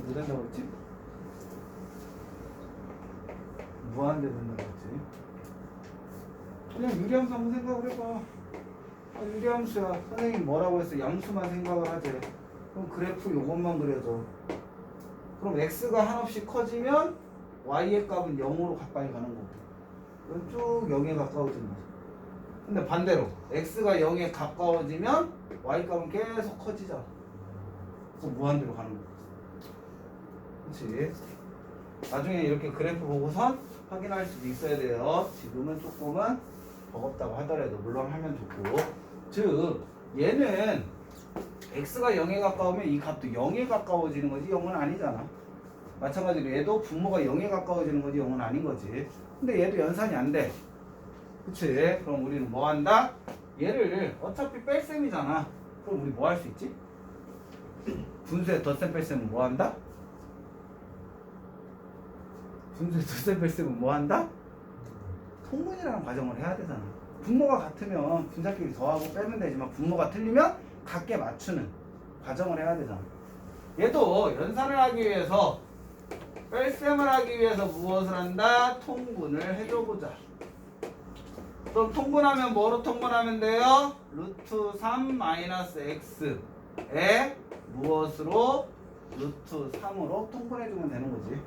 뭐 된다고 그랬지? 무한대 된다고 그랬지? 그냥 유리함수 한번 생각을 해봐. 아, 유리함수야. 선생님 뭐라고 했어? 양수만 생각을 하지. 그럼 그래프 요것만 그려줘. 그럼 x가 한없이 커지면 y의 값은 0으로 가까이 가는 거고 이건 쭉 0에 가까워지는 거죠. 근데 반대로 x가 0에 가까워지면 y 값은 계속 커지잖아. 그래서 무한대로 가는 거지. 그렇지? 나중에 이렇게 그래프 보고선 확인할 수도 있어야 돼요. 지금은 조금은 버겁다고 하더라도 물론 하면 좋고. 즉 얘는 x가 0에 가까우면 이 값도 0에 가까워지는 거지 0은 아니잖아. 마찬가지로 얘도 분모가 0에 가까워지는 거지 0은 아닌 거지. 근데 얘도 연산이 안 돼. 그치? 그럼 우리는 뭐 한다? 얘를 어차피 뺄셈이잖아. 그럼 우리 뭐 할 수 있지? 분수의 덧셈 뺄셈은 뭐 한다? 분수의 덧셈 뺄셈은 뭐 한다? 통분이라는 과정을 해야 되잖아. 분모가 같으면 분자끼리 더하고 빼면 되지만 분모가 틀리면 같게 맞추는 과정을 해야 되잖아. 얘도 연산을 하기 위해서 뺄셈을 하기 위해서 무엇을 한다? 통분을 해줘보자. 그럼 통분하면 뭐로 통분하면 돼요? 루트 3 마이너스 x에 무엇으로? 루트 3으로 통분해주면 되는 거지.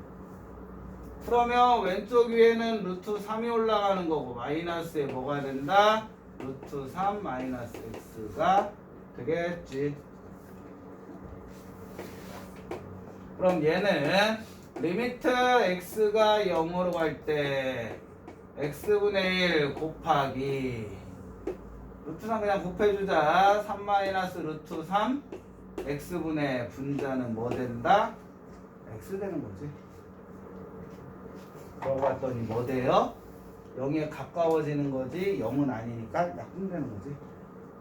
그러면 왼쪽 위에는 루트 3이 올라가는 거고 마이너스에 뭐가 된다? 루트 3 마이너스 x가 되겠지. 그럼 얘는 리미트 x가 0으로 갈 때 x분의 1 곱하기 루트 3 그냥 곱해주자. 3 마이너스 루트 3 x분의 분자는 뭐 된다? x 되는 거지. 그러고 봤더니 뭐 돼요? 0에 가까워지는 거지 0은 아니니까 약분되는 거지.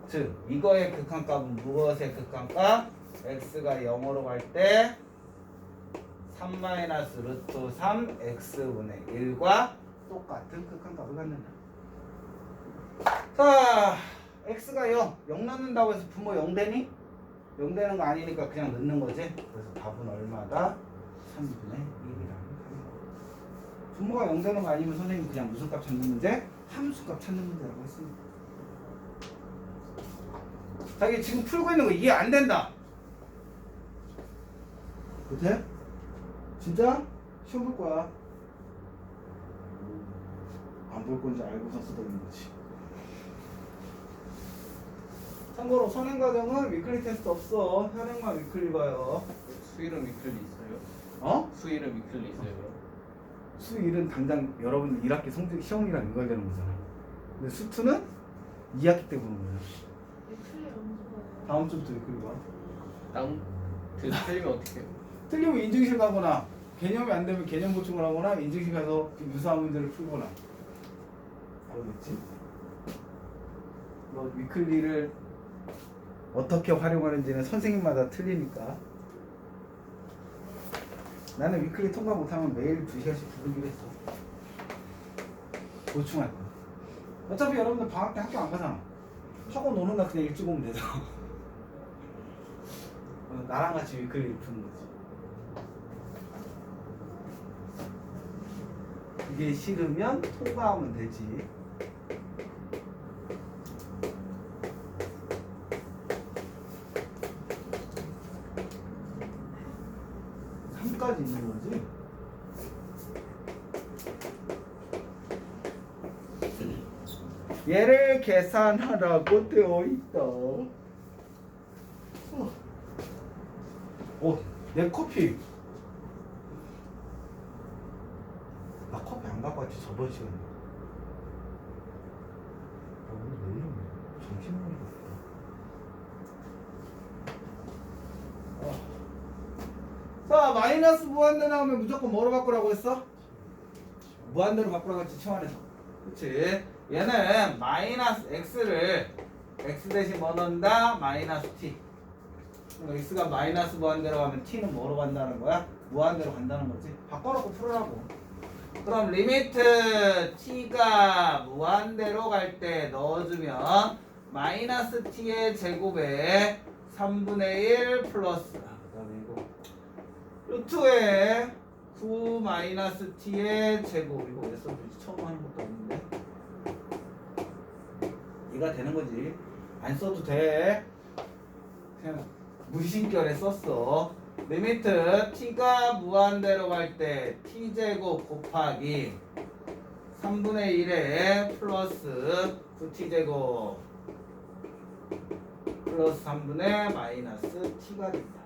즉 이거의 극한값은 무엇의 극한값? x가 0으로 갈 때 3 마이너스 루트 3 x분의 1과 똑같은 극한값을 갖는다. 자, x가 0 넣는다고 해서 분모 0 되니? 0 되는 거 아니니까 그냥 넣는 거지. 그래서 답은 얼마다? 3분의 1이라는 거. 분모가 0 되는 거 아니면 선생님 그냥 무슨 값 찾는 문제? 함수값 찾는 문제라고 했습니다. 자기 지금 풀고 있는 거 이해 안 된다. 그때? 진짜? 시험 볼 거야. 안 볼 건지 알고서 쓰던 거지. 참고로 선행과정은 위클리 테스트 없어. 현행만 위클리 봐요. 수일은 위클리 있어요? 어? 수일은 위클리 있어요? 수1은 당장 여러분 1학기 성적 시험이랑 연관되는 거잖아. 근데 수2는 2학기 때 보는 거야. 다음 주부터 위클리 봐. 다음 틀리면 어떻게 해요? 틀리면 인증실 가거나 개념이 안 되면 개념 보충을 하거나 인증실 가서 그 유사한 문제를 풀거나 그러겠지? 뭐 위클리를 어떻게 활용하는지는 선생님마다 틀리니까. 나는 위클리 통과 못하면 매일 2시간씩 부르기로 했어. 보충할 거야. 어차피 여러분들 방학 때 학교 안 가잖아. 학원 오는 날 그냥 일찍 오면 되잖아. 나랑 같이 위클리를 푸는 거지. 이게 싫으면 통과하면 되지. 까지 있는 거지. 얘를 계산하라고 되어 있다. 내 커피. 나 커피 안 갖고 왔지 저번 시간에. 나 오늘 왜 이러냐? 정신없는 거 같다. 자, 마이너스 무한대 나오면 무조건 뭐로 바꾸라고 했어? 무한대로 바꾸라고 했지, 치환해서. 그치? 얘는 마이너스 x를 x 대신 뭐 넣는다? 마이너스 t. 그럼 x가 마이너스 무한대로 가면 t는 뭐로 간다는 거야? 무한대로 간다는 거지. 바꿔놓고 풀으라고. 그럼 리미트 t가 무한대로 갈 때 넣어주면 마이너스 t의 제곱에 3분의 1 플러스 그 다음에 이거 루트에 9 마이너스 t의 제곱. 이거 왜 써주지? 처음 하는 것도 없는데. 얘가 되는 거지. 안 써도 돼. 그냥 무심결에 썼어. 리미트 t가 무한대로 갈 때 t제곱 곱하기 3분의 1에 플러스 9t제곱 플러스 3분의 마이너스 t가 된다.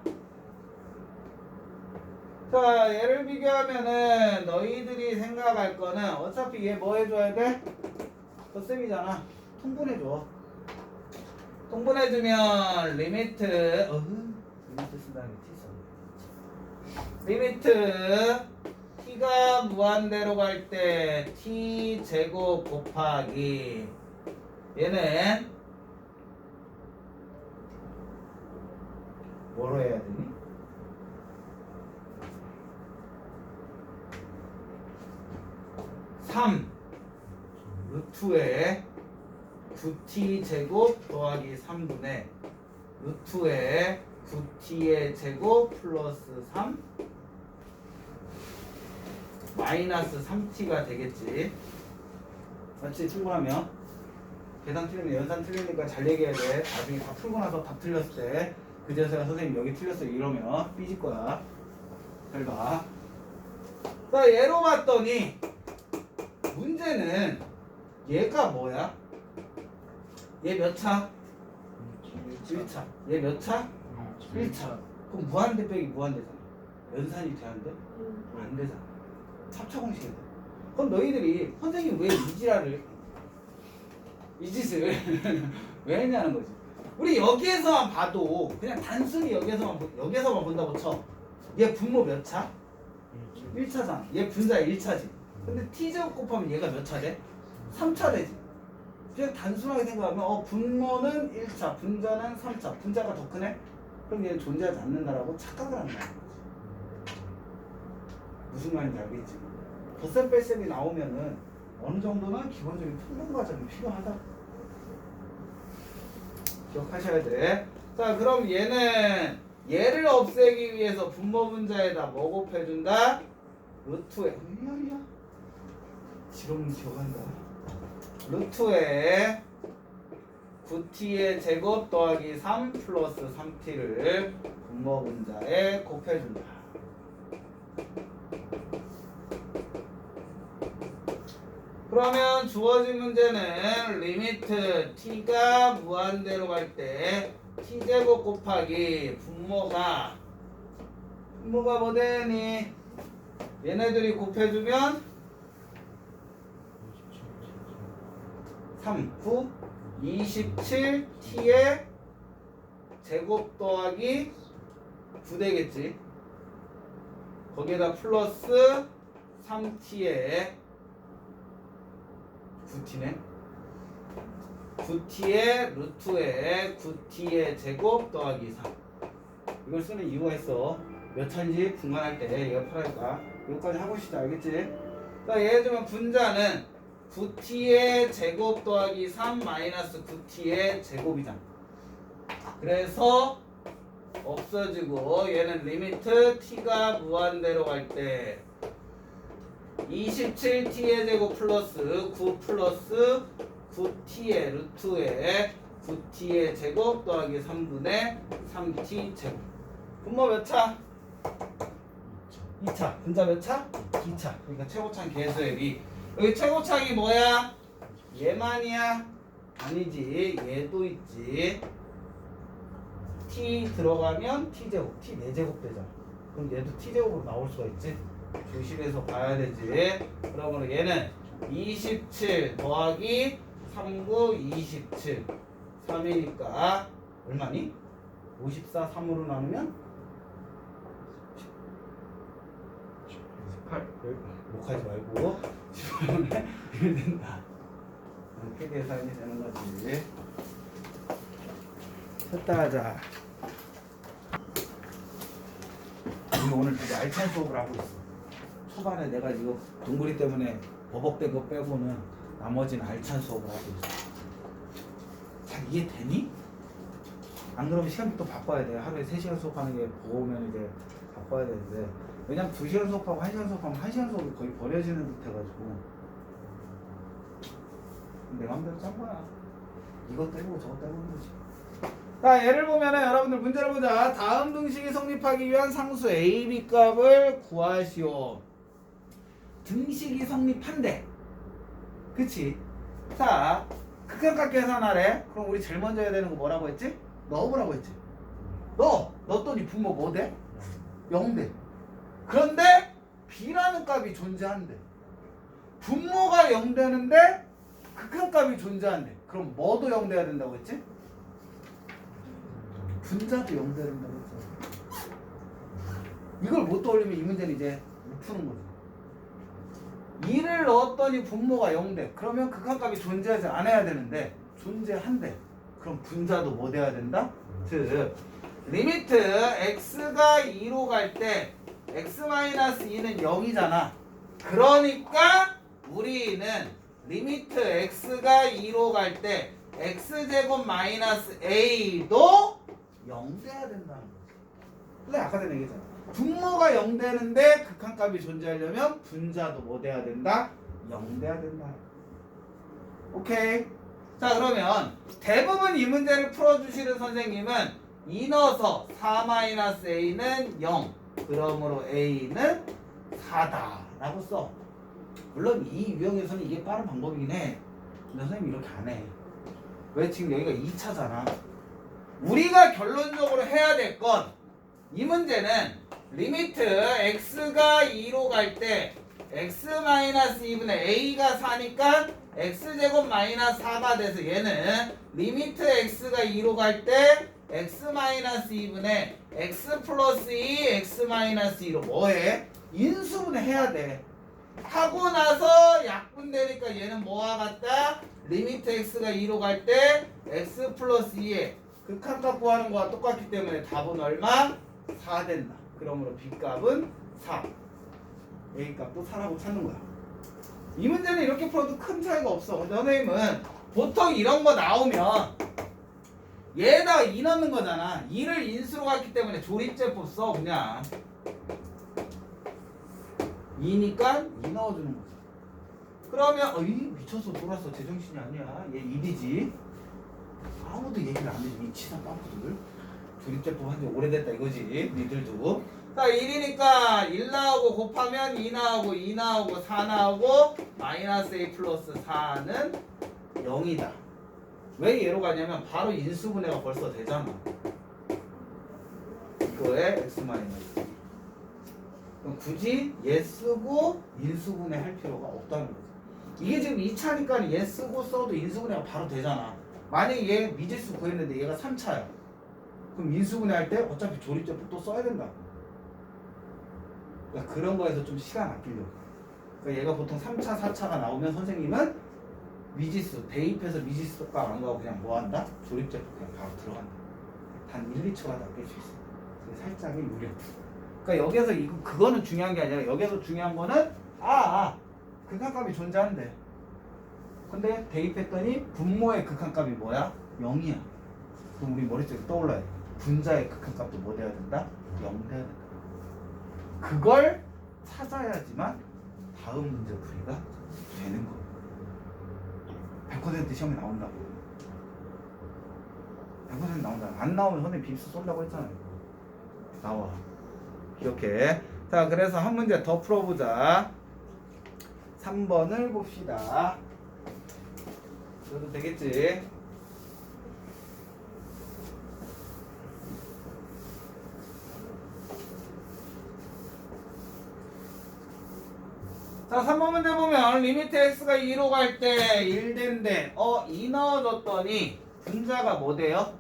자, 얘를 비교하면은 너희들이 생각할 거는 어차피 얘 뭐 해줘야 돼? 덧셈이잖아. 통분해줘. 통분해주면 리미트 리미트 쓴다는 게 t 써. 리미트 t가 무한대로 갈 때 t 제곱 곱하기 얘는 뭐로 해야 되니? 루트에 9t 제곱 더하기 3분의 루트에 9t의 제곱 플러스 3 마이너스 3t가 되겠지. 맞지? 충분하면 계산 틀리면 연산 틀리니까 잘 얘기해야 돼. 나중에 다 풀고 나서 답 틀렸을 때 그제서야 선생님 여기 틀렸어 이러면 삐질 거야. 잘 봐. 자, 얘로 봤더니 문제는 얘가 뭐야? 얘 몇 차? 1차. 얘 몇 차? 1차. 그럼 무한대 빼기 무한대잖아. 연산이 돼야 안 돼? 안 되잖아. 합차 공식이 돼. 그럼 너희들이 선생님 왜 이 짓을 왜 했냐는 거지. 우리 여기에서만 봐도 그냥 단순히 여기에서만 본다고 쳐. 얘 분모 몇 차? 1차잖아. 얘 분자 1차지. 근데 t제곱 곱하면 얘가 몇 차 돼? 3차 되지. 그냥 단순하게 생각하면 분모는 1차, 분자는 3차. 분자가 더 크네? 그럼 얘는 존재하지 않는다라고 착각을 한다는 거지. 무슨 말인지 알겠지? 덧셈 뺄셈이 나오면은 어느 정도는 기본적인 통분 과정이 필요하다. 기억하셔야 돼. 자, 그럼 얘를 없애기 위해서 분모 분자에다 뭐 곱해준다? 루트에 야 지름 기억한다. 루트에 9t의 제곱 더하기 3 플러스 3t를 분모 분자에 곱해준다. 그러면 주어진 문제는 리미트 t가 무한대로 갈 때 t제곱 곱하기 분모가 뭐 되니? 얘네들이 곱해주면 3, 9, 27t의 제곱 더하기 9 되겠지. 거기에다 플러스 3t의 9t네. 9t의 루트에 9t의 제곱 더하기 3. 이걸 쓰는 이유가 있어. 몇 차인지 분간할 때 얘가 필요하니까. 여기까지 하고 싶다. 알겠지? 자, 예를 들면 분자는 9t의 제곱 더하기 3 마이너스 9t의 제곱이잖아. 그래서 없어지고 얘는 리미트 t가 무한대로 갈 때 27t의 제곱 플러스 9 플러스 9t의 루트에 9t의 제곱 더하기 3분의 3t 제곱. 분모 몇 차? 2차. 분자 몇 차? 2차. 그러니까 최고차는 계수액이. 여기 최고차이 뭐야? 얘만이야? 아니지. 얘도 있지. t 들어가면 t제곱. t 4제곱 되잖아. 그럼 얘도 t제곱으로 나올 수가 있지. 조심해서 봐야 되지. 그러면 얘는 27 더하기 39, 27. 3이니까 얼마니? 54, 3으로 나누면 18. 욕하지 말고 18분의 1 된다. 이렇게 계산이 되는 거지. 됐다 하자. 우리 오늘 되게 알찬 수업을 하고 있어. 초반에 내가 이거 동그리 때문에 버벅된 거 빼고는 나머지는 알찬 수업을 하고 있어. 잘 이해되니? 안 그러면 시간부터 바꿔야 돼. 하루에 3시간 수업하는 게 보면 이제 다 바꿔야 되는데 왜냐면 2시간 수업하고 1시간 수업하면 1시간 수업이 거의 버려지는 듯 해가지고 내 맘대로 짠 거야. 이것 떼고 저것 떼고 거지. 자, 예를 보면은 여러분들 문제를 보자. 다음 등식이 성립하기 위한 상수 a, b 값을 구하시오. 등식이 성립한대. 그치? 자, 극한값 계산하래. 그럼 우리 제일 먼저 해야 되는 거 뭐라고 했지? 넣어보라고 했지. 넣었더니 분모 뭐 돼? 0돼. 그런데 b라는 값이 존재한대. 분모가 0 되는데 극한값이 존재한대. 그럼 뭐도 0 돼야 된다고 했지? 분자도 0 돼야 된다고 했잖아. 이걸 못 떠올리면 이 문제는 이제 못 푸는 거지. 2를 넣었더니 분모가 0돼. 그러면 극한값이 존재하지 않아야 되는데 존재한대. 그럼 분자도 뭐 돼야 된다? 즉 리미트 x가 2로 갈 때 x-2는 0이잖아. 그러니까 우리는 리미트 x가 2로 갈 때 x제곱 마이너스 a도 0 돼야 된다는 거지. 근데 아까 전에 얘기했잖아. 분모가 0 되는데 극한값이 존재하려면 분자도 뭐 돼야 된다? 0 돼야 된다. 오케이. 자, 그러면 대부분 이 문제를 풀어주시는 선생님은 2 넣어서 4-a는 0. 그러므로 a는 4다 라고 써. 물론 이 유형에서는 이게 빠른 방법이긴 해. 근데 선생님이 이렇게 안 해. 왜? 지금 여기가 2차잖아. 우리가 결론적으로 해야 될 건 이 문제는 리미트 x가 2로 갈 때 x-2분의 a가 4니까 x제곱 마이너스 4가 돼서 얘는 리미트 x가 2로 갈 때 x-2분의 x 플러스 2 x-2로 뭐해? 인수분해 해야 돼. 하고 나서 약분되니까 얘는 뭐와 같다? 리미트 x가 2로 갈 때 x 플러스 2에 극한값 구하는 거와 똑같기 때문에 답은 얼마? 4 된다. 그러므로 b값은 4. a값도 4라고 찾는 거야. 이 문제는 이렇게 풀어도 큰 차이가 없어. 근데 선생님은 보통 이런 거 나오면 얘에다가 2 넣는 거잖아. 2를 인수로 갔기 때문에 조립제법 써 그냥. 2니까 2 넣어주는 거지. 그러면 어이 미쳐서 돌았어. 제정신이 아니야. 얘 1이지. 아무도 얘기를 안 해. 이 치사 빵꾸들. 조립제법 한지 오래됐다 이거지. 니들도. 자, 1이니까 1 나오고 곱하면 2 나오고 2 나오고 4 나오고 마이너스 a 플러스 4는 0이다. 왜 얘로 가냐면 바로 인수분해가 벌써 되잖아. 이거에 x 마이너스. 그럼 굳이 얘 쓰고 인수분해 할 필요가 없다는 거지. 이게 지금 2차니까 얘 쓰고 써도 인수분해가 바로 되잖아. 만약에 얘 미지수 구했는데 얘가 3차야. 그럼 인수분해 할 때 어차피 조립제법 또 써야 된다. 그러니까 그런 거에서 좀 시간 아끼려고. 그러니까 얘가 보통 3차, 4차가 나오면 선생님은 미지수, 대입해서 미지수 값 안 가고 그냥 뭐 한다? 조립제법 그냥 바로 들어간다. 단 1, 2초가 낚일 수 있어. 그게 살짝의 유령. 그러니까 여기서 이거 그거는 중요한 게 아니라 여기서 중요한 거는 극한값이 존재한대. 근데 대입했더니 분모의 극한값이 뭐야? 0이야. 그럼 우리 머릿속에 떠올라야 돼. 분자의 극한값도 뭐 돼야 된다? 0 돼야 된다. 그걸 찾아야지만 다음 문제 풀이가 되는 거야. 100% 시험에 나온다고. 100% 나온다. 안 나오면 선생님 빕스 쏜다고 했잖아요. 나와. 기억해. 자, 그래서 한 문제 더 풀어보자. 3번을 봅시다. 그래도 되겠지? 자, 3번 문제 보면 리미트 x가 2로 갈 때 1 된대. 2 넣어줬더니 분자가 뭐 돼요?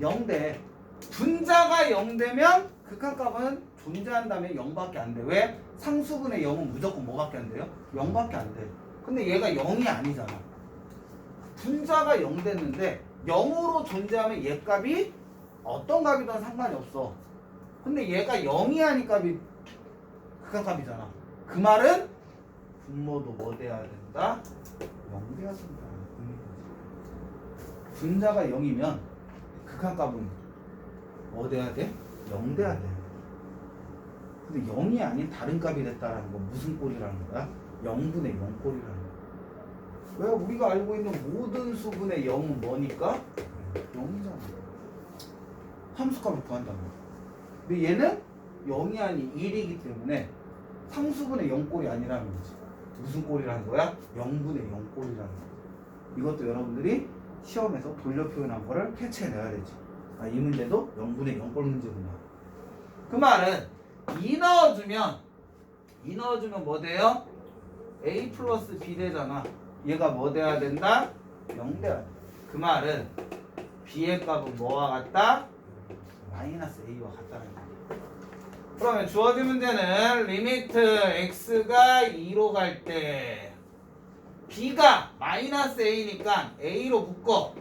0 돼. 분자가 0 되면 극한값은 존재한다면 0밖에 안 돼. 왜? 상수분의 0은 무조건 뭐밖에 안 돼요? 0밖에 안 돼. 근데 얘가 0이 아니잖아. 분자가 0 됐는데 0으로 존재하면 얘 값이 어떤 값이든 상관이 없어. 근데 얘가 0이 아닌 값이 극한값이잖아. 그 말은 분모도 뭐 돼야 된다? 0 돼야 된다. 분자가 0이면 극한값은 뭐 돼야 돼? 0 돼야 돼. 근데 0이 아닌 다른 값이 됐다라는 건 무슨 꼴이라는 거야? 0분의 0 꼴이라는 거야. 왜? 우리가 알고 있는 모든 수분의 0은 뭐니까? 0이잖아. 함수값을 구한다는 거야. 근데 얘는 0이 아닌 1이기 때문에 상수분의 0꼴이 아니라는 거지. 무슨 꼴이라는 거야? 0분의 0꼴이라는 거야. 이것도 여러분들이 시험에서 돌려 표현한 거를 캐치해내야 되지. 아, 이 문제도 0분의 0꼴 문제구나. 그 말은 2 넣어주면 뭐 돼요? A 플러스 B 되잖아. 얘가 뭐 돼야 된다? 0 돼야 돼. 그 말은 B의 값은 뭐와 같다? 마이너스 A와 같다는 거야. 그러면 주어진 문제는 리미트 x가 2로 갈 때 b가 마이너스 a니까 a로 묶어.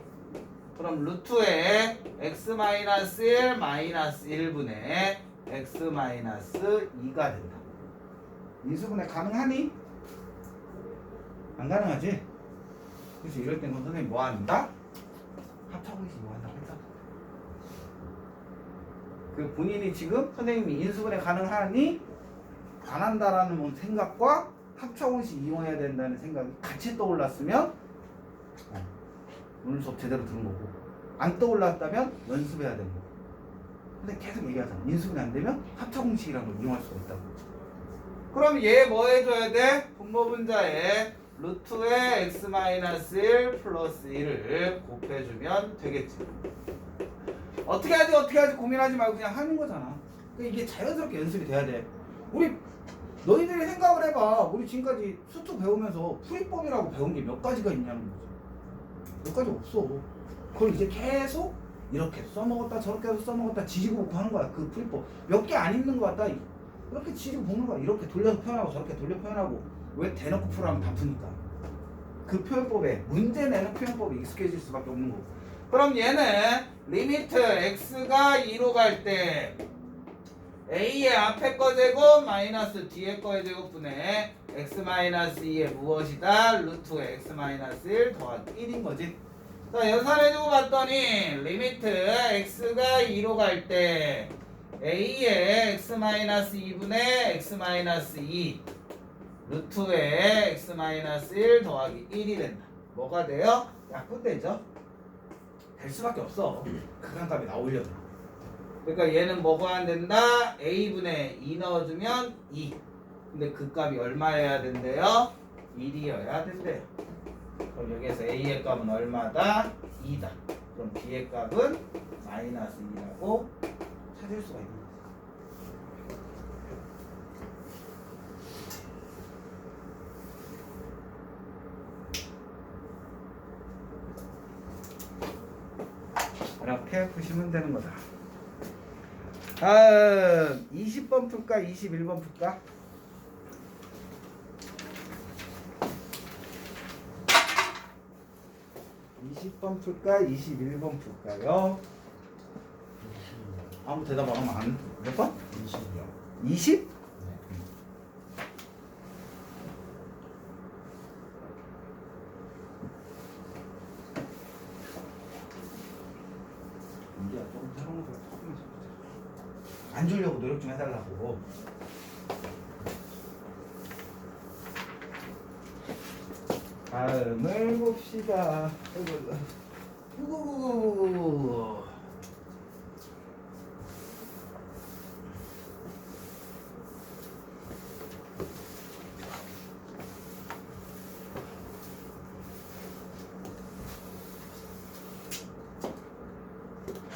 그럼 루트에 x 마이너스 1 마이너스 1분의 x 마이너스 2가 된다. 인수분해 가능하니? 안 가능하지? 그래서 이럴 때는 선생님 뭐 한다? 합차고이지 뭐 한다고 했다. 그 본인이 지금 선생님이 인수분해 가능하니 안 한다라는 생각과 합차원식 이용해야 된다는 생각이 같이 떠올랐으면 오늘 수업 제대로 들은 거고, 안 떠올랐다면 연습해야 되는 거고. 근데 계속 얘기하잖아. 인수분해 안 되면 합차공식이라는 걸 이용할 수가 있다고. 그럼 얘 뭐 해줘야 돼? 분모분자에 루트에 x-1 플러스 1을 곱해주면 되겠지. 어떻게 하지 고민하지 말고 그냥 하는 거잖아. 그러니까 이게 자연스럽게 연습이 돼야 돼. 우리 너희들이 생각을 해봐. 우리 지금까지 수투 배우면서 풀이법이라고 배운 게 몇 가지가 있냐는 거지. 몇 가지 없어. 그걸 이제 계속 이렇게 써먹었다 저렇게 해서 써먹었다 지지고 볶고 하는 거야. 그 풀이법 몇 개 안 있는 거 같다. 이렇게 지지고 볶는 거야. 이렇게 돌려서 표현하고 저렇게 돌려 표현하고. 왜 대놓고 풀어하면 다 푸니까. 그 표현법에 문제 내는 표현법에 익숙해질 수밖에 없는 거고. 그럼 얘는 리미트 x가 2로 갈 때 a의 앞에 거 제곱 마이너스 뒤에 거의 제곱분의 x 마이너스 2의 무엇이다? 루트의 x 마이너스 1 더하기 1인 거지. 자, 연산해주고 봤더니 리미트 x가 2로 갈 때 a의 x 마이너스 2분의 x 마이너스 2 루트의 x 마이너스 1 더하기 1이 된다. 뭐가 돼요? 약분되죠? 될 수밖에 없어. 극한값이 나오려면. 그러니까 얘는 뭐가 안 된다? a분의 2 넣어주면 2. 근데 그 값이 얼마여야 된대요? 1이어야 된대요. 그럼 여기에서 a의 값은 얼마다? 2다. 그럼 b의 값은 마이너스 2라고 찾을 수가 있는 거죠. 이렇게 푸시면 되는 거다. 다음 20번 풀까? 21번 풀까? 20번 풀까? 21번 풀까요? 아무 대답 안 하면 안 몇 번? 20이요. 20? 이제 조금 새로운 거 안 주려고 노력 좀 해달라고. 다음을 봅시다. 후구구구구구.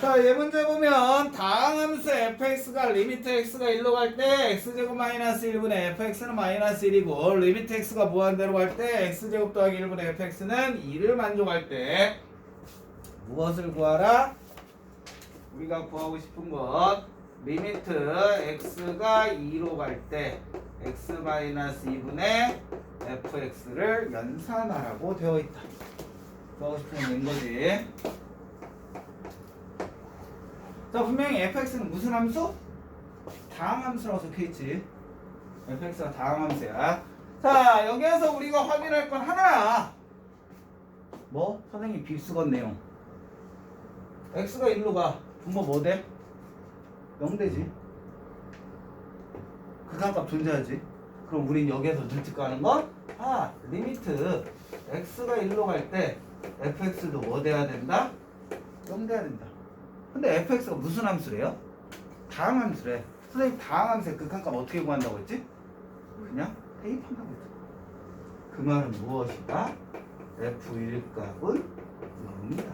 자, 얘 문제 보면 다항함수 fx가 리미트 x가 1로 갈 때 x제곱 마이너스 1분의 fx는 마이너스 1이고 리미트 x가 무한대로 갈 때 x제곱 더하기 1분의 fx는 2를 만족할 때 무엇을 구하라? 우리가 구하고 싶은 것 리미트 x가 2로 갈 때 x 마이너스 2분의 fx를 연산하라고 되어 있다. 구하고 싶은 건 낸 거지. 자, 분명히 fx는 무슨 함수? 다항함수라고 적혀있지. fx가 다항함수야. 자, 여기에서 우리가 확인할 건 하나야. 뭐? 선생님 빗수건 내용. x가 1로 가. 분모 뭐 돼? 0 되지. 극한값 존재하지. 그럼 우린 여기에서 눈치 까는 건 리미트 x가 1로 갈 때 fx도 뭐 돼야 된다? 0 돼야 된다. 근데 fx가 무슨 함수래요? 다항함수래. 선생님 다항함수의 극한값 어떻게 구한다고 했지? 그냥 대입한다고 했죠. 그 말은 무엇이다? f1 값은 0이다.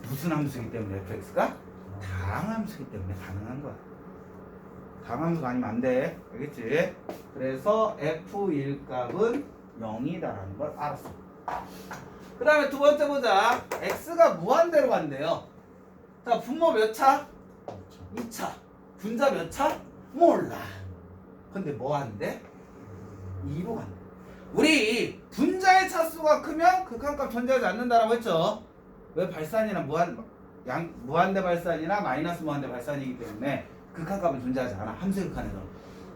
무슨 함수이기 때문에 fx가? 다항함수이기 때문에 가능한 거야. 다항함수가 아니면 안 돼. 알겠지? 그래서 f1 값은 0이다라는 걸 알았어. 그 다음에 두 번째 보자. x가 무한대로 간대요. 자, 분모 몇 차? 2차. 분자 몇 차? 몰라. 근데 뭐 한대? 2로 간대. 우리 분자의 차수가 크면 극한값 존재하지 않는다라고 했죠. 왜? 발산이나 무한대 발산이나 마이너스 무한대 발산이기 때문에 극한값은 존재하지 않아. 함수의 극한에서.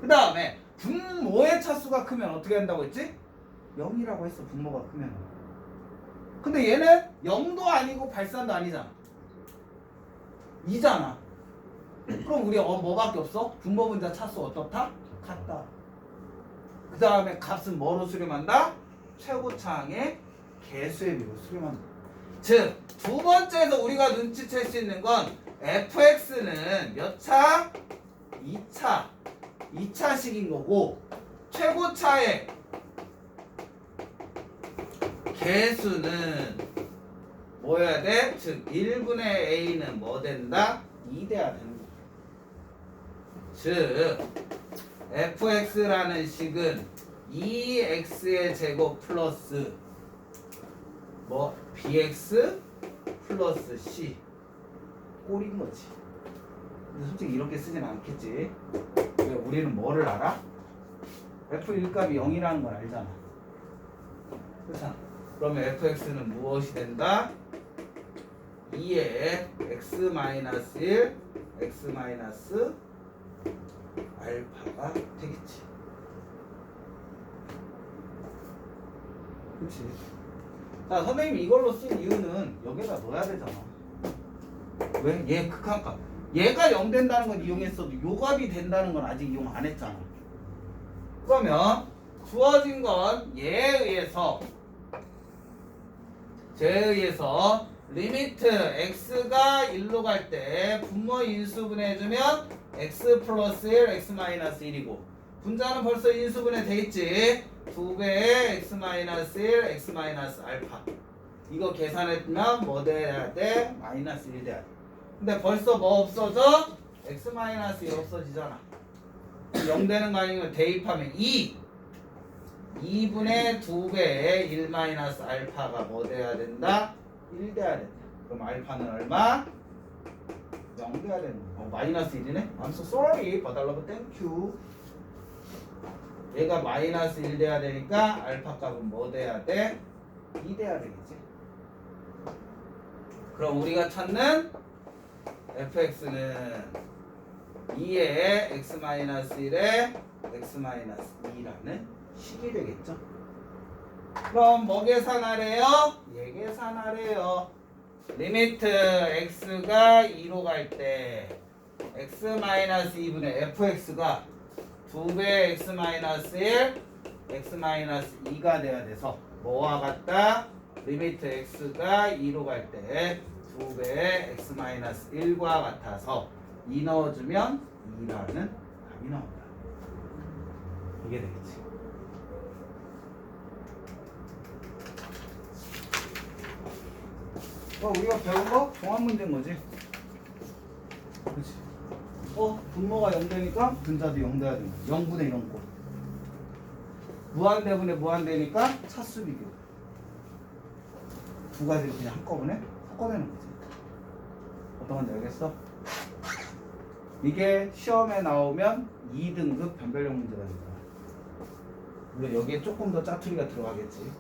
그 다음에 분모의 차수가 크면 어떻게 한다고 했지? 0이라고 했어. 분모가 크면. 근데 얘는 0도 아니고 발산도 아니잖아. 2잖아. 그럼 우리 뭐밖에 없어? 분모 분자 차수 어떻다? 같다. 그 다음에 값은 뭐로 수렴한다? 최고차항의 개수의 비로 수렴한다. 즉, 두 번째에서 우리가 눈치챌 수 있는 건 fx는 몇 차? 2차. 2차식인 거고 최고차의 개수는 뭐여야 돼? 즉 1분의 a는 뭐 된다? 2 돼야 되는 거야. 즉 fx라는 식은 2x의 제곱 플러스 bx 플러스 c 꼴인 거지. 근데 솔직히 이렇게 쓰진 않겠지. 왜? 우리는 뭐를 알아? f1 값이 0이라는 걸 알잖아. 그렇잖아. 그러면 fx는 무엇이 된다? 2의 x-1 x- 알파가 되겠지. 그치? 자, 선생님이 이걸로 쓴 이유는 여기다 넣어야 되잖아. 왜? 얘 극한값. 얘가 0 된다는 건 이용했어도 요 값이 된다는 건 아직 이용 안 했잖아. 그러면 주어진 건 얘에 의해서 리미트 x가 1로 갈 때 분모 인수분해해주면 x 플러스 1, x 마이너스 1이고 분자는 벌써 인수분해 돼있지. 2배의 x 마이너스 1, x 마이너스 알파. 이거 계산했으면 뭐 돼야 돼? 마이너스 1 돼야 돼. 근데 벌써 뭐 없어져? x 마이너스 1 없어지잖아. 0 되는 거 아니면 대입하면 2분의 2배의 1 마이너스 알파가 뭐 돼야 된다? 1 돼야 된다. 그럼 알파는 얼마? 0 돼야 되는 거. 마이너스 1이네? I'm so sorry. 봐달라고 땡큐. 얘가 마이너스 1 돼야 되니까 알파 값은 뭐 돼야 돼? 2 돼야 되겠지. 그럼 우리가 찾는 fx는 2의 x-1에 x-2라는 식이 되겠죠. 그럼 뭐 계산하래요? 얘 계산하래요. 리미트 x가 2로 갈 때 x-2분의 fx가 2배 x-1 x-2가 돼야 돼서 뭐와 같다? 리미트 x가 2로 갈 때 2배 x-1과 같아서 2 넣어주면 2라는 답이 나온다. 이게 되겠지. 우리가 배운 거 종합 문제인 거지. 그렇지. 분모가 0 되니까 분자도 0 돼야 된다. 0분의 0꼴. 무한대분의 무한대니까 차수 비교. 두 가지를 그냥 한꺼번에 섞어내는 거지. 어떤 건지 알겠어? 이게 시험에 나오면 2등급 변별력 문제가 된다. 물론 여기에 조금 더 짜투리가 들어가겠지.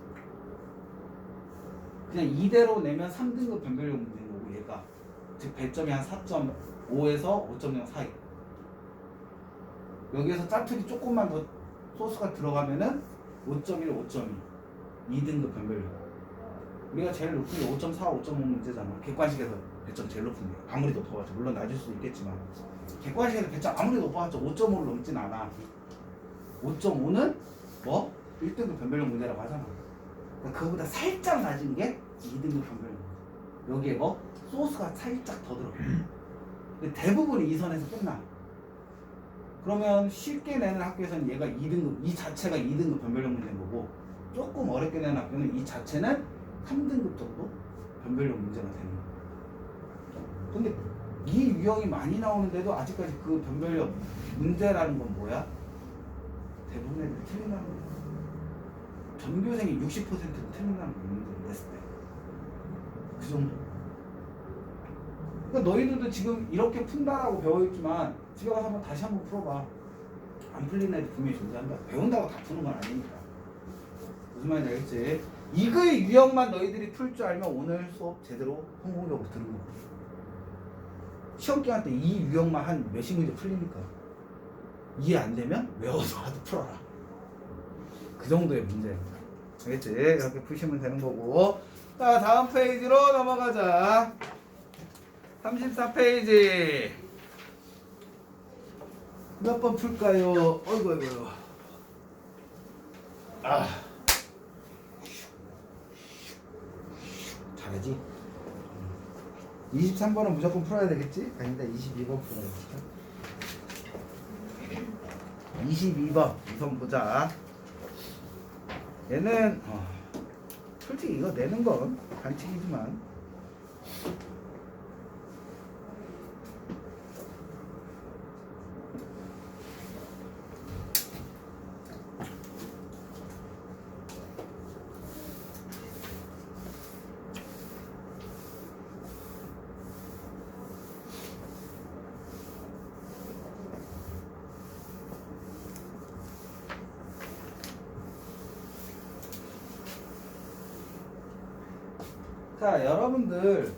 그냥 이대로 내면 3등급 변별력 문제인 거고 얘가 즉 배점이 한 4.5에서 5.0 사이. 여기에서 짜투리 조금만 더 소스가 들어가면은 5.1, 5.2 2등급 변별력. 우리가 제일 높은 게 5.4, 5.5 문제잖아. 객관식에서 배점 제일 높은 게 아무리 높아봤자 물론 낮을 수도 있겠지만 객관식에서 배점 아무리 높아봤자 5.5를 넘진 않아. 5.5는 뭐? 1등급 변별력 문제라고 하잖아. 그러니까 그거보다 살짝 낮은 게 2등급 변별력 문제. 여기에 뭐? 소스가 살짝 더 들어가. 근데 대부분이 이 선에서 끝나. 그러면 쉽게 내는 학교에서는 얘가 2등급, 이 자체가 2등급 변별력 문제인 거고, 조금 어렵게 내는 학교는 이 자체는 3등급 정도 변별력 문제가 되는 거야. 근데 이 유형이 많이 나오는데도 아직까지 그 변별력 문제라는 건 뭐야? 대부분 애들이 틀린다는 거야. 전교생이 60%는 틀린다는 거야. 문제를 냈을 때. 그 정도. 그러니까 너희들도 지금 이렇게 푼다라고 배워있지만 집에 가서 다시 한번 풀어봐. 안 풀리는 애들 분명히 존재한다. 배운다고 다 푸는 건 아니니까. 무슨 말인지 알겠지? 이거의 유형만 너희들이 풀 줄 알면 오늘 수업 제대로 성공적으로 들은 거야. 시험 기간 때 이 유형만 한 몇십 문제 풀리니까. 이해 안 되면 외워서라도 풀어라. 그 정도의 문제입니다. 알겠지? 이렇게 푸시면 되는 거고. 자, 다음 페이지로 넘어가자. 34페이지. 몇 번 풀까요? 어이구. 아. 잘하지? 23번은 무조건 풀어야 되겠지? 아니다, 22번 풀어야겠다. 22번 우선 보자. 얘는 솔직히 이거 내는 건 반칙이지만 자, 여러분들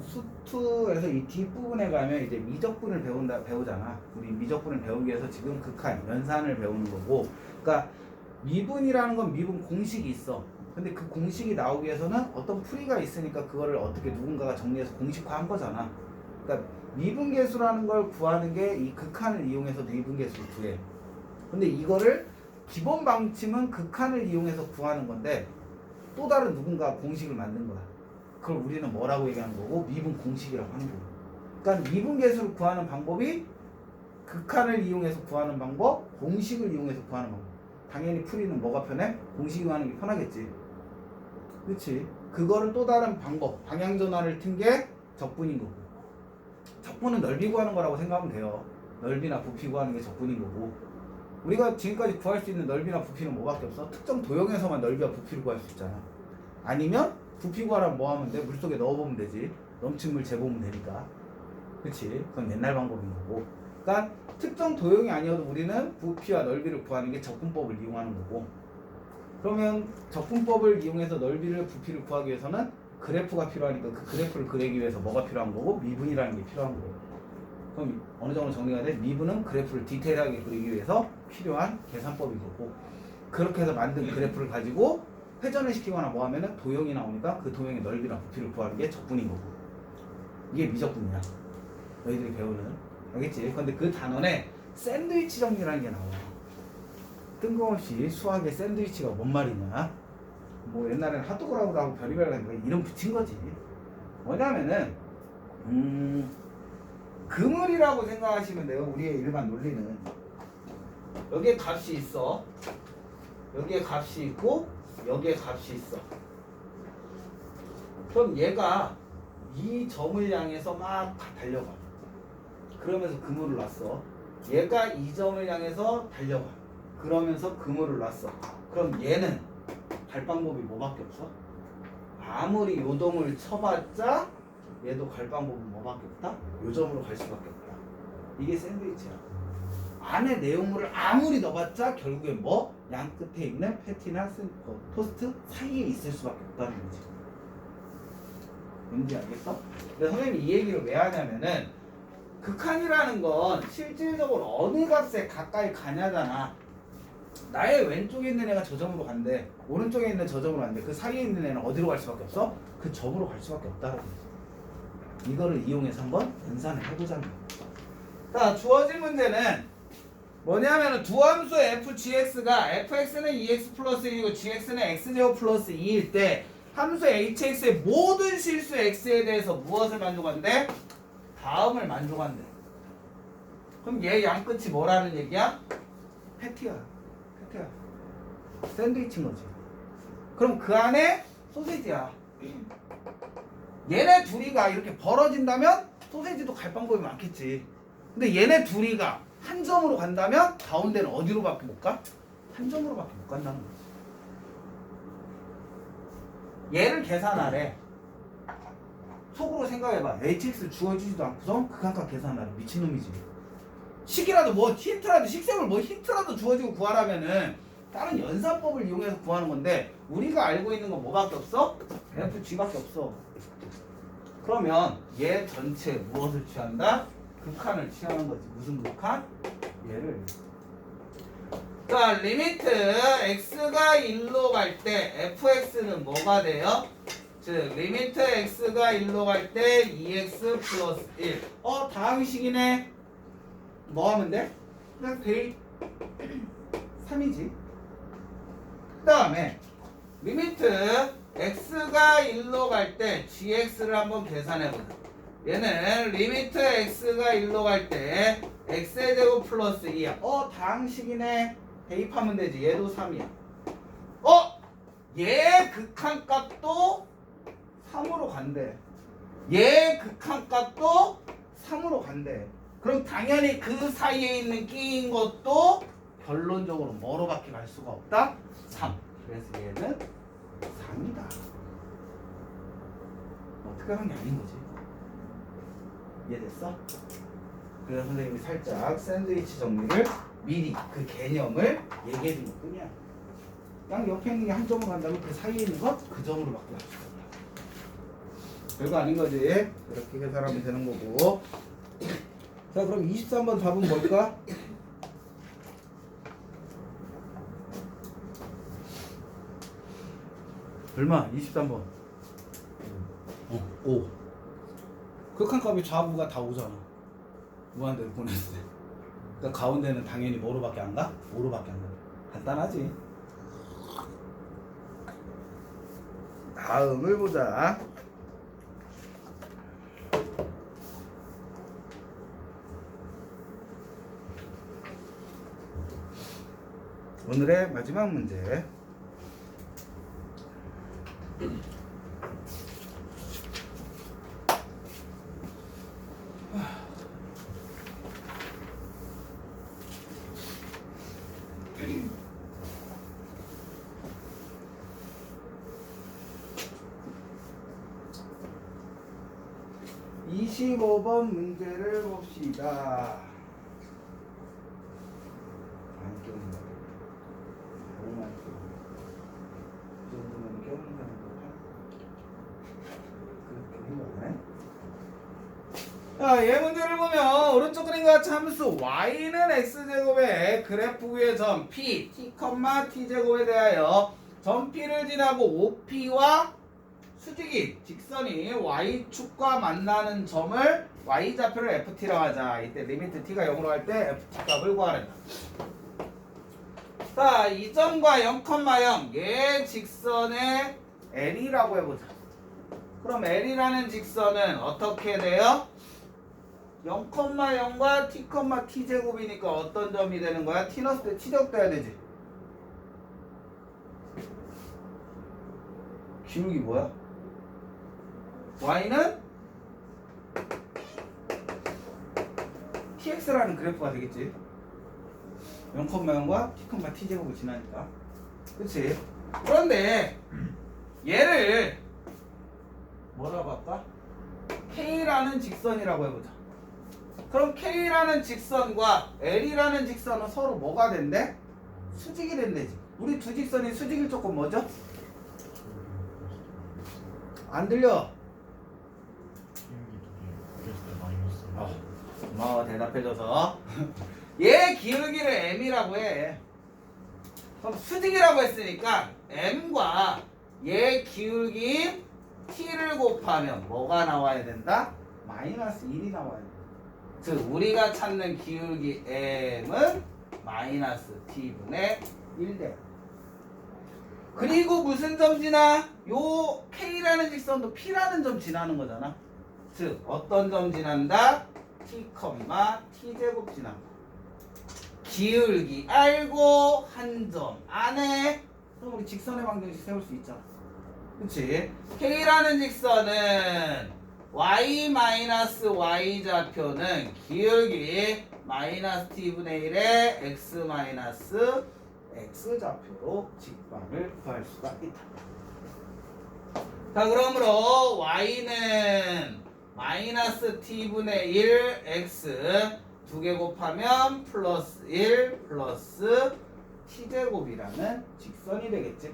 수투에서 이 뒷부분에 가면 이제 미적분을 배우잖아. 우리 미적분을 배우기 위해서 지금 극한, 연산을 배우는 거고, 그러니까 미분이라는 건 미분 공식이 있어. 근데 그 공식이 나오기 위해서는 어떤 풀이가 있으니까 그거를 어떻게 누군가가 정리해서 공식화한 거잖아. 그러니까 미분계수라는 걸 구하는 게 이 극한을 이용해서 미분계수를 구해. 근데 이거를 기본 방침은 극한을 이용해서 구하는 건데 또 다른 누군가 공식을 만든 거야. 그걸 우리는 뭐라고 얘기하는 거고 미분 공식이라고 하는 거고. 그러니까 미분계수를 구하는 방법이 극한을 이용해서 구하는 방법, 공식을 이용해서 구하는 방법. 당연히 풀이는 뭐가 편해? 공식 이용하는 게 편하겠지. 그렇지? 그거를 또 다른 방법, 방향전환을 튼 게 적분인 거고. 적분은 넓이 구하는 거라고 생각하면 돼요. 넓이나 부피 구하는 게 적분인 거고. 우리가 지금까지 구할 수 있는 넓이나 부피는 뭐밖에 없어? 특정 도형에서만 넓이와 부피를 구할 수 있잖아. 아니면 부피 구하려면 뭐 하면 돼? 물속에 넣어보면 되지. 넘친 물 재보면 되니까. 그치? 그건 옛날 방법인 거고. 그러니까 특정 도형이 아니어도 우리는 부피와 넓이를 구하는 게 적분법을 이용하는 거고. 그러면 적분법을 이용해서 넓이를 부피를 구하기 위해서는 그래프가 필요하니까 그 그래프를 그리기 위해서 뭐가 필요한 거고 미분이라는 게 필요한 거고. 그럼 어느 정도 정리가 돼? 미분은 그래프를 디테일하게 그리기 위해서 필요한 계산법인 거고, 그렇게 해서 만든 그래프를 가지고 회전을 시키거나 뭐 하면은 도형이 나오니까 그 도형의 넓이나 부피를 구하는 게 적분인 거고. 이게 미적분이야. 너희들이 배우는. 알겠지? 근데 그 단원에 샌드위치 정리라는 게 나와. 뜬금없이 수학의 샌드위치가 뭔 말이냐? 뭐 옛날에는 핫도그라고도 하고 별의별 이름 붙인 거지. 뭐냐면은 그물이라고 생각하시면 돼요. 우리의 일반 논리는 여기에 값이 있어. 여기에 값이 있고 여기에 값이 있어. 그럼 얘가 이 점을 향해서 막 달려가. 그러면서 그물을 놨어. 얘가 이 점을 향해서 달려가. 그러면서 그물을 놨어. 그럼 얘는 갈 방법이 뭐밖에 없어? 아무리 요동을 쳐봤자 얘도 갈 방법은 뭐밖에 없다? 요 점으로 갈 수밖에 없다. 이게 샌드위치야. 안에 내용물을 아무리 넣어봤자 결국엔 뭐? 양 끝에 있는 패티나 토스트 사이에 있을 수밖에 없다는 거지. 뭔지 알겠어? 근데 선생님이 이 얘기를 왜 하냐면은 극한이라는 건 실질적으로 어느 값에 가까이 가냐잖아. 나의 왼쪽에 있는 애가 저 점으로 간대. 오른쪽에 있는 저 점으로 간대. 그 사이에 있는 애는 어디로 갈 수밖에 없어? 그 점으로 갈 수밖에 없다는 거지. 이거를 이용해서 한번 연산을 해보자는 거야. 자, 주어진 문제는 뭐냐면은 두 함수의 fgx가 fx는 2x 플러스 1이고 gx는 x제곱 플러스 2일 때 함수 hx의 모든 실수 x에 대해서 무엇을 만족한대? 다음을 만족한대. 그럼 얘 양끝이 뭐라는 얘기야? 패티야. 패티야. 샌드위치인 거지. 그럼 그 안에 소세지야. 얘네 둘이가 이렇게 벌어진다면 소세지도 갈 방법이 많겠지. 근데 얘네 둘이가 한 점으로 간다면 가운데는 어디로밖에 못 가? 한 점으로밖에 못 간다는 거지. 얘를 계산하래. 속으로 생각해봐. hx 주어지지도 않고서 극한값 계산하래. 미친놈이지. 식이라도 뭐 힌트라도 식셈을 뭐 힌트라도 주어지고 구하라면은 다른 연산법을 이용해서 구하는 건데 우리가 알고 있는 건 뭐밖에 없어? fg밖에 없어. 그러면 얘 전체 무엇을 취한다? 극한을 취하는 거지. 무슨 극한? 얘를. 그러니까 리미트 x가 1로 갈 때 fx는 뭐가 돼요? 즉 리미트 x가 1로 갈 때 2x 플러스 1. 다음 식이네. 뭐 하면 돼? 그냥 대입 3이지. 그 다음에 리미트 x가 1로 갈 때 gx를 한번 계산해보자. 얘는 리미트 x가 1로 갈 때 x의 제곱 플러스 2야. 다항식이네. 대입하면 되지. 얘도 3이야. 얘 극한값도 3으로 간대. 얘 극한값도 3으로 간대. 그럼 당연히 그 사이에 있는 끼인 것도 결론적으로 뭐로밖에 갈 수가 없다? 3. 그래서 얘는 3이다. 특별한 게 아닌 거지. 이해됐어? 그래서 선생님이 살짝 샌드위치 정리를 미리 그 개념을 얘기해 준 것 뿐이야. 그냥 옆에 있는 게 한 점으로 간다면 그 사이에 있는 것 그 점으로밖에 갈 수가 없다. 별거 아닌 거지. 이렇게 계산하면 되는 거고. 자, 그럼 23번 답은 뭘까? 얼마? 23번. 5. 극한값이 좌우가 다 오잖아. 무한대로 보냈을 때. 그러니까 가운데는 당연히 뭐로밖에 안 가? 5로밖에 안 가. 간단하지. 다음을 보자. 오늘의 마지막 문제. (25번) 문제를 봅시다. 안 깨운다. 너무 안 깨워. 이 정도면 깨운다는 거야? 그렇게 생각하네. 자, 얘 문제를 보면 오른쪽 그림과 같이 함수 y는 x제곱의 그래프 위의 점 p, t, t제곱에 대하여 점 p를 지나고 OP와 수직인 직선이 y축과 만나는 점을 y좌표를 ft라고 하자. 이때 리미트 t가 0으로 갈 때 ft 값을 구하란다. 자, 이 점과 0,0 얘 직선의 l이라고 해보자. 그럼 l이라는 직선은 어떻게 돼요? 0,0과 t, t제곱이니까 어떤 점이 되는 거야? t 넣었을 때 t제곱 돼야 되지. 기울기 뭐야? y는 tx라는 그래프가 되겠지. 0,0과 t, t제곱을 지나니까. 그치? 그런데 얘를 뭐라고 할까? k라는 직선이라고 해보자. 그럼 k라는 직선과 l이라는 직선은 서로 뭐가 된대? 수직이 된대지. 우리 두 직선이 수직일 조건 뭐죠? 안 들려? 고마워 대답해줘서. 얘 기울기를 m이라고 해. 그럼 수직이라고 했으니까 m과 얘 기울기 t를 곱하면 뭐가 나와야 된다? 마이너스 1이 나와야 돼. 즉 우리가 찾는 기울기 m은 마이너스 t분의 1대. 그리고 무슨 점 지나? 요 K라는 직선도 P라는 점 지나는 거잖아. 즉 어떤 점 지난다? T, T제곱 지난다. 기울기 알고 한 점 안에 그럼 우리 직선의 방정식 세울 수 있잖아. 그치? K라는 직선은 y 좌표는 기울기 마이너스 t분의 1의 x x 좌표로 직방을 구할 수가 있다. 자, 그러므로 y는 마이너스 t분의 1 x 두 개 곱하면 플러스 1 플러스 t제곱이라는 직선이 되겠지.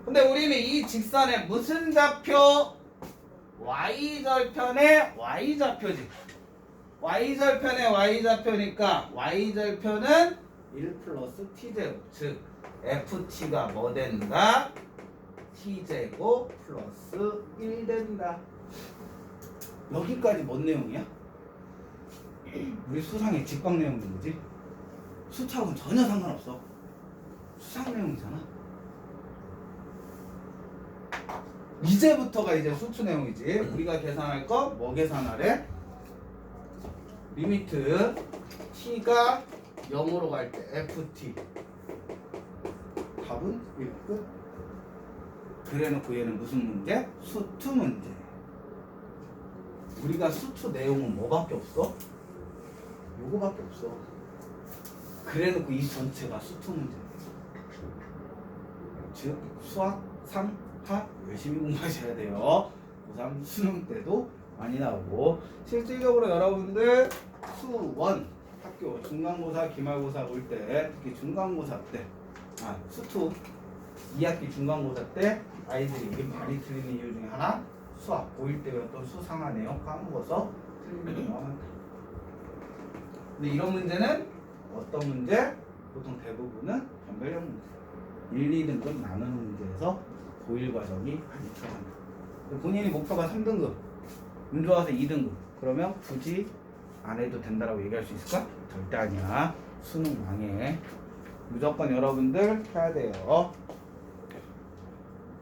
근데 우리는 이 직선에 무슨 좌표? y절편의 y좌표지. y절편의 y좌표니까 y절편은 1 플러스 t제곱. 즉 ft가 뭐 된다? t제곱 플러스 1 된다. 여기까지 뭔 내용이야? 우리 수상의 직방 내용인 거지. 수차하고는 전혀 상관없어. 수상 내용이잖아. 이제부터가 이제 수투 내용이지. 우리가 계산할 거 뭐 계산하래? 리미트 t가 0으로 갈 때 ft 답은 1끝. 그래놓고 얘는 무슨 문제? 수투 문제. 우리가 수투 내용은 뭐밖에 없어? 요거밖에 없어. 그래놓고 이 전체가 수투 문제. 즉 수학 3, 하 열심히 공부하셔야 돼요. 고3 수능 때도 많이 나오고 실질적으로 여러분들 수원 학교 중간고사 기말고사 볼 때 특히 중간고사 때 수투 2학기 중간고사 때 아이들이 많이 틀리는 이유 중에 하나 수학 고1 때 배웠던 수상한 내용 까먹어서 틀리는 경우가 많다. 근데 이런 문제는 어떤 문제? 보통 대부분은 변별력 문제 1, 2등급 나누는 문제에서 고1 과정이 많이 들어간다. 본인이 목표가 3등급 운 좋아서 2등급 그러면 굳이 안 해도 된다라고 얘기할 수 있을까? 절대 아니야. 수능 망해. 무조건 여러분들 해야 돼요.